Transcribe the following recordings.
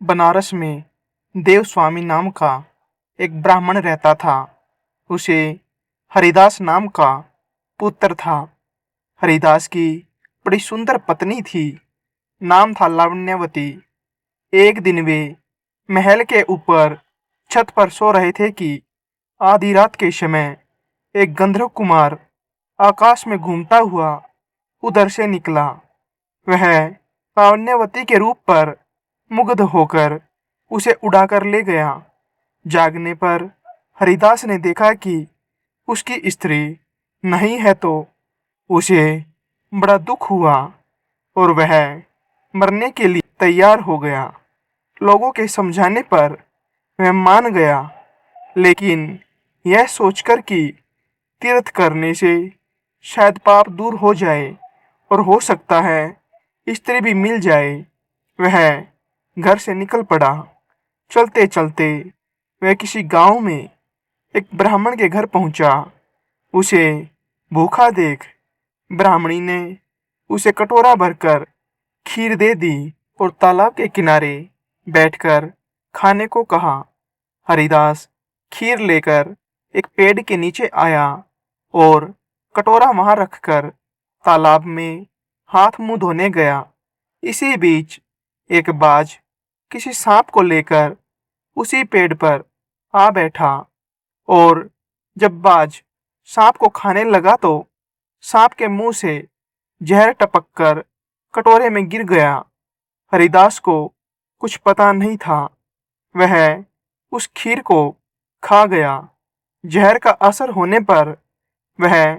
बनारस में देवस्वामी नाम का एक ब्राह्मण रहता था। उसे हरिदास नाम का पुत्र था। हरिदास की बड़ी सुंदर पत्नी थी। नाम था लावण्यवती। एक दिन वे महल के ऊपर छत पर सो रहे थे कि आधी रात के समय एक गंधर्व कुमार आकाश में घूमता हुआ उधर से निकला। वह लावण्यवती के रूप पर मुग्ध होकर उसे उड़ाकर ले गया। जागने पर हरिदास ने देखा कि उसकी स्त्री नहीं है, तो उसे बड़ा दुख हुआ और वह मरने के लिए तैयार हो गया। लोगों के समझाने पर वह मान गया, लेकिन यह सोचकर कि तीर्थ करने से शायद पाप दूर हो जाए और हो सकता है स्त्री भी मिल जाए, वह घर से निकल पड़ा। चलते चलते वह किसी गांव में एक ब्राह्मण के घर पहुंचा। उसे भूखा देख ब्राह्मणी ने उसे कटोरा भरकर खीर दे दी और तालाब के किनारे बैठकर खाने को कहा। हरिदास खीर लेकर एक पेड़ के नीचे आया और कटोरा वहां रखकर तालाब में हाथ मुंह धोने गया। इसी बीच एक बाज किसी सांप को लेकर उसी पेड़ पर आ बैठा और जब बाज सांप को खाने लगा तो सांप के मुंह से जहर टपक कर कटोरे में गिर गया। हरिदास को कुछ पता नहीं था। वह उस खीर को खा गया। जहर का असर होने पर वह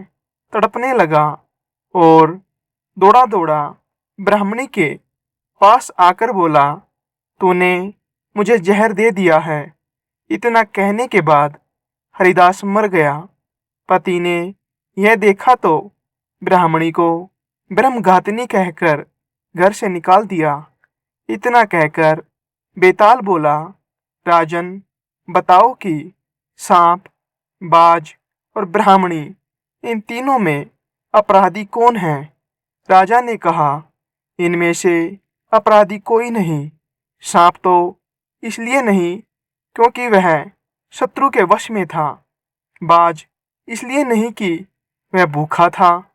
तड़पने लगा और दौड़ा दौड़ा ब्राह्मणी के पास आकर बोला, तूने मुझे जहर दे दिया है। इतना कहने के बाद हरिदास मर गया। पति ने यह देखा तो ब्राह्मणी को ब्रह्मघातिनी कहकर घर से निकाल दिया। इतना कहकर बेताल बोला, राजन, बताओ कि सांप, बाज और ब्राह्मणी, इन तीनों में अपराधी कौन है? राजा ने कहा, इनमें से अपराधी कोई नहीं। सांप तो इसलिए नहीं क्योंकि वह शत्रु के वश में था। बाज इसलिए नहीं कि वह भूखा था,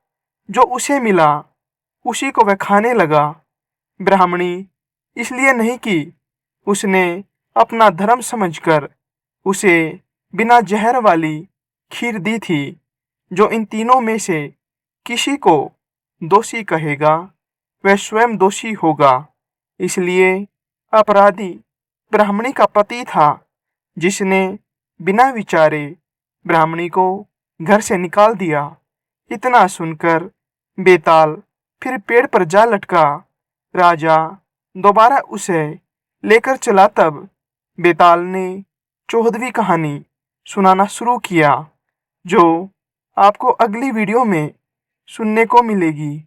जो उसे मिला उसी को वह खाने लगा। ब्राह्मणी इसलिए नहीं कि उसने अपना धर्म समझकर उसे बिना जहर वाली खीर दी थी। जो इन तीनों में से किसी को दोषी कहेगा, वह स्वयं दोषी होगा। इसलिए अपराधी ब्राह्मणी का पति था, जिसने बिना विचारे ब्राह्मणी को घर से निकाल दिया। इतना सुनकर बेताल फिर पेड़ पर जा लटका। राजा दोबारा उसे लेकर चला। तब बेताल ने 14वीं कहानी सुनाना शुरू किया, जो आपको अगली वीडियो में सुनने को मिलेगी।